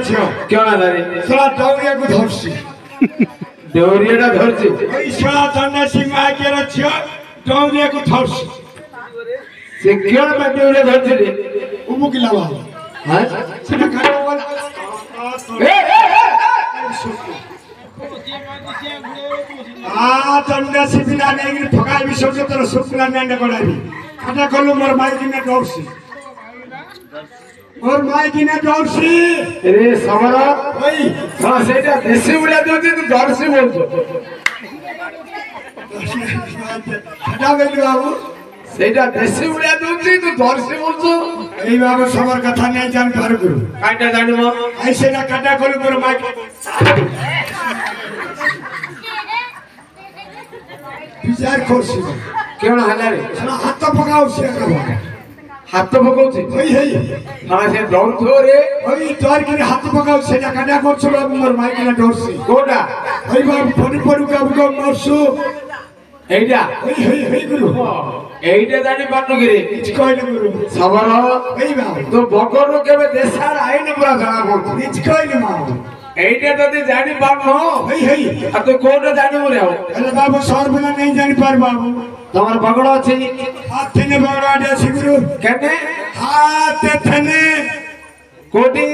छियो क्यों ना धरे साला दौड़िया को धरसी देवरिया धरছি ओई साला दंडा सीमा के छियो दौड़िया को धरसी से क्यों ना देवरिया धरছি रे उमुक लावा हां सेटा खाना वाला दंडा सीमा नहीं ठगाई भी सोचे तो सुकला नहीं कोडाई खाना कलु मोर माई दिने दौड़सी और माई दिने दौड़सी रे समरा ओई हां सेटा देसी उड़ा दोती तू धरছি बोलছো हटा बेलु बाबू सेटा देसी उड़ा दोती तू धरছি बोलছো এই বাবু সবার কথা নাই জান পার গুরু কাইটা জানিব আইসে না কাটা কলু মোর মাই বিচার করছি কেন হলা রে হাত পকাও সে হাত পকাউছি ওই হেই হাঁ সে দৌড়ছো রে ওই তোর কি হাত পকাও সেটা কাটা করছো বাবু মোর মাই কিনা ডরছি কোটা ওই বাবু ফোন পড়ু বাবু গো মরছু এইটা ওই হেই হেই গুরু এইটা জানি পারনো কি রে কিছু কইলে গুরু সবার এই বাবু তো বকর কেবে দেশার আইন পুরা জানা পড়তো কিছু কইলে বাবু এইটা যদি জানি পারনো হেই হেই আর তো কোটা জানিব রে আরে বাবু সর্বনা নাই জানি পার বাবু তোমার বকর আছে হাত থেকে বড় আডে আছে গুরু কেনে হাত থেকে কোটি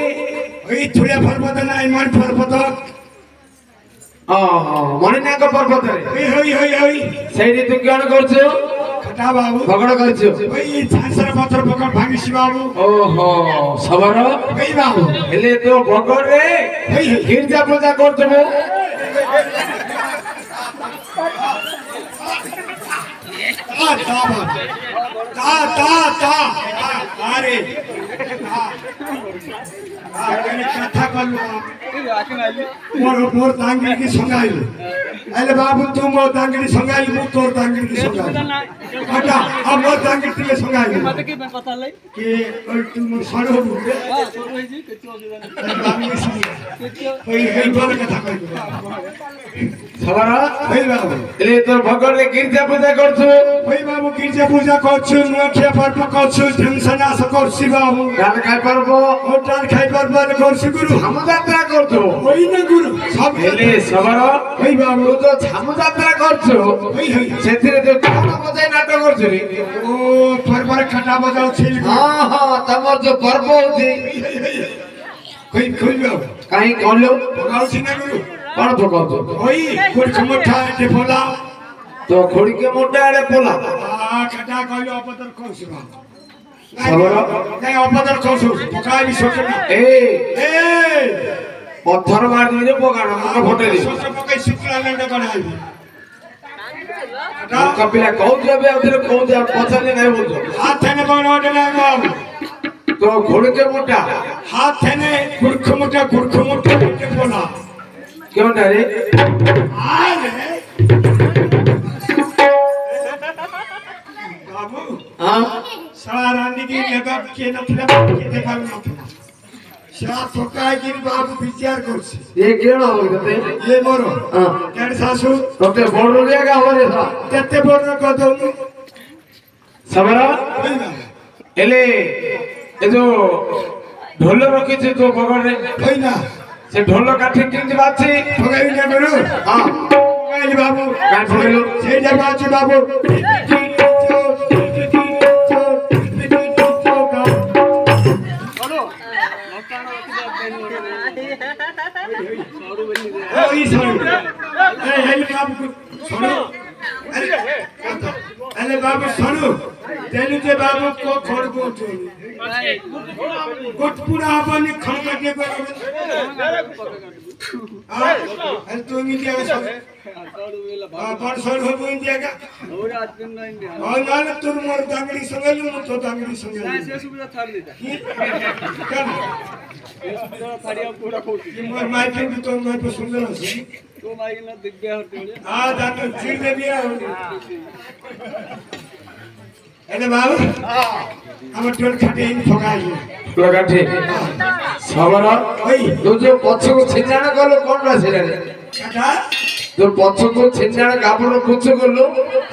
ওই থুড়িয়া পর্বত না ইমান পর্বত মণিনাগ পর্বত রে ওই হই হই হই সেইটি তুই কেন করছো খাটা বাবু বকর করছো ওই ছানসর পত্র পকড় ভাঙিছি বাবু ওহো সবার ওই বাবু হেলে তো বকর রে গির্জা পূজা করছো আরে কথা বললো মোর দাঙ্গি কি সঙ্গাইল আরে বাবু তুই মোর দাঙ্গি সঙ্গাইল মু তোর দাঙ্গি কি সঙ্গাইল আটা মোর দাঙ্গি থেকে সঙ্গাইল কি ওই তুই মোর সরো বুঝে ওই এই বড় কথা কইব সবার ওই বাবু এলে তোর ভগর রে গির্জা পূজা করছো ওই বাবু গির্জা পূজা করছো মুখে পর্ব করছো ধ্বংসনাশ করছি বাবু ডাল খাই পারবো ওটার খাই পর্ব করছি গুরু ছামুযাত্রা করছো ওই না গুরু সব এলে সবার ওই বাবু তো ছামুযাত্রা করছো ওই হই সেথিরে তো কোন মজাই নাটক করছো রে ও পর্বর কাটা বাজাও ছিল হ্যাঁ হ্যাঁ তোমার যে পর্ব হচ্ছে কই কই বাবু কাই কইলো বগাউছি না গুরু কোন ভগাউছো ওই কোন ক্ষমতা এতে বলা তো খড়িকে মোটা আরে পোলা কাটা কইলো অপদর করছি বাবু সবার নাই অপদর করছো পকাই সকে না এ এ পথর মার দিলে পোকানো মুখ ফটে দি সকে পকাই শুক্লা লেন্ডা করাইবি কপিলা কও যাবে ওদের কও যা পছালে নাই বলছো হাত থেকে বড় ওটা না বাবু তো খড়িকে মোটা হাত থেকে গুরখমুটা এতে বলা কেউ না রে আরে বাবু হ্যাঁ सारा रानी की जगह के न फिल्म के देखा न फिल्म सारा ठोकाई की बाबू विचार करছে এ কেন বলতে ये मोरो হ্যাঁ केन सासू তোতে বড় জায়গা হরে সা কেতে বড় কদম সবরা এলে এ তো ঢোল রকিছে তো বগরে কই না সে ঢোল কাঠি কিনতে পাচ্ছি ঠগাই না করো হ্যাঁ ঠগাই বাবু কাঠ ঠগাইলো সেই জায়গা আছে বাবু ওই সরু এই বাবু সরু আরে বাবু সরু তেলু যে বাবু কো খড়বো চলি কোটপুরা হবনি খড়কা কে করবে আর তুমি কি আগে সব বড় সরু হবো ইন্ডিয়া কা और नाल तुर मोर दांगड़ी संगलु मु तो दांगड़ी संगलु ना से सुविधा थार देता कर फाड़िया पूरा खोटी मोर माई के तो मैं तो सुंदर है तो माई ना दिख गया होते आ दांत चीर दे दिया এনে বাবু আমার টোল খাটে ইন ফগাই লাগাঠে সবরা ওই তো যে পছকো ছিনানা গলো কোন রাছে রে কাটা তোর পছকো ছিনানা কাপড় কুচ গলো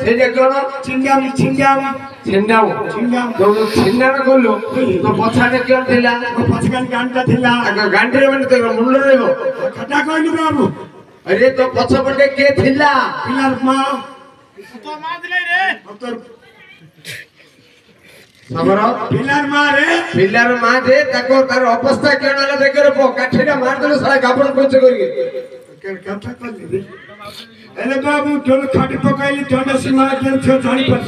ସେଇଟା କଣ ଚିଙ୍ଗାମ ଚିଙ୍ଗାମ ଛିଣ୍ଡାଉ ଚିଙ୍ଗାମ ଯୋଉ ଛିଣ୍ଡାଣ କଲୁ ତୋ ପଛାଟେ କଣ ଥିଲା ପଛକାନ ଗାଁଟା ଥିଲା ଆଗ ଗାଣ୍ଡିରେ ମାନେ ତୋ ମୁଣ୍ଡ ରହିବ କଥା କହିଲୁ ବାବୁ ଆରେ ତୋ ପଛପଟେ କିଏ ଥିଲା ପିଲାର ମା তো মা দিলাই রে তোর ସମର ପିଲାର ମା ଯେ ତାକୁ ତାର ଅବସ୍ଥା କେଣ ହେଲା ଦେଖିରେ ପୋ କାଠିଟା ମାରିଦେଲେ ସାରା ଗାବଣ ପଞ୍ଚ କରିକି କଥା କହିଲି ହେଲେ ବାବୁ ତୋର ଖାଟି ପକାଇଲି ତୋଣ୍ଡ ସୀମା କେନ୍ ଛଅ ଜାଣି ପାର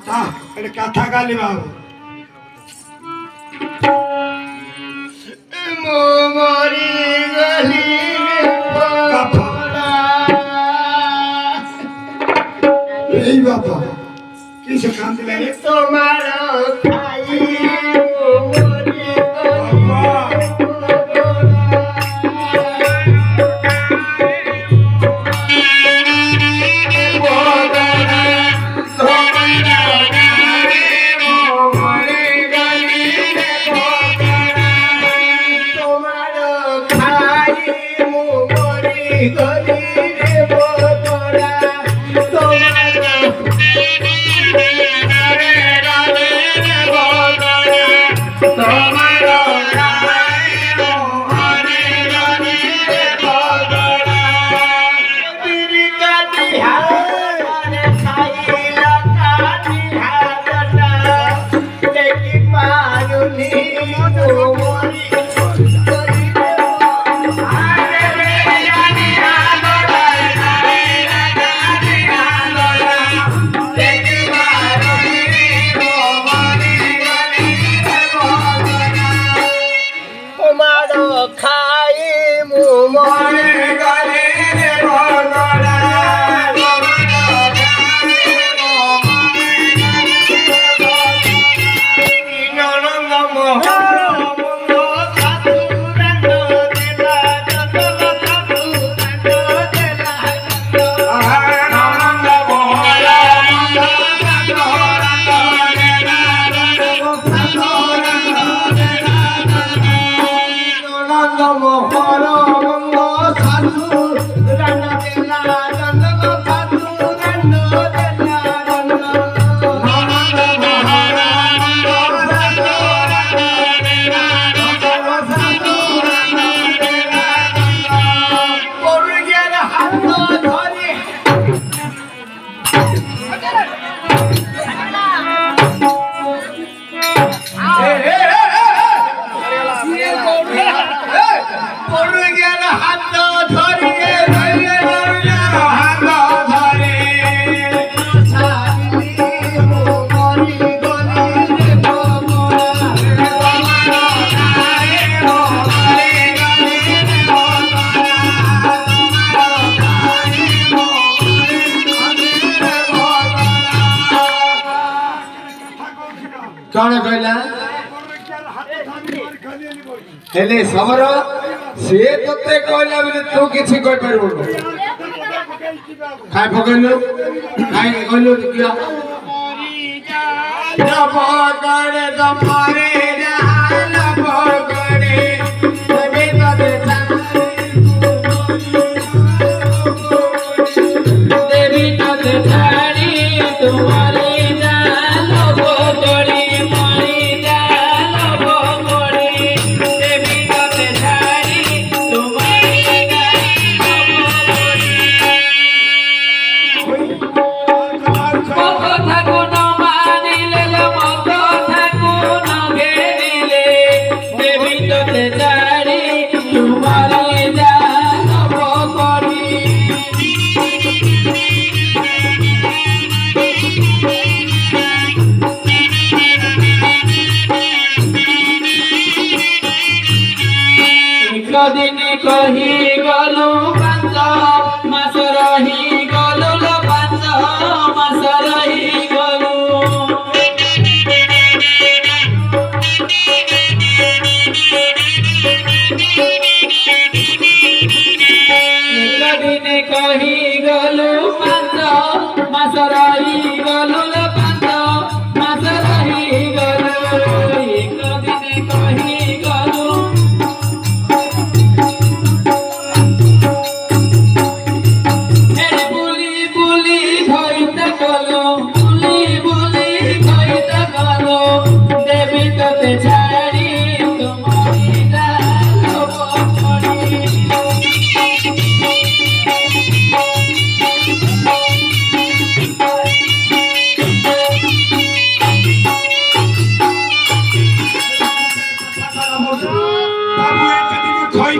ତା ଏଟେ କଥା ଗାଲି ବାବୁ মো মরি গলি বাবা এই বাবা কিসে কান্দিলে রে তোমার খাই মরি বাবা कौन कहला हेले समर से तते कहला बिले तू किछि कह परबो खाय पकइलो खाय कहलो किया जब करे दमारे जान पकड़े तबे तते देवी तते छाड़ी तुम्हारे जान पकड़े दिन कही गलु 5 मास रही गलु 5 मास रही गलु एक दिन कही गलु 5 मास रही गलु 5 मास रही गलु एक दिन कही गलु बुली बुली धोइते বাবু এটা দিকে খই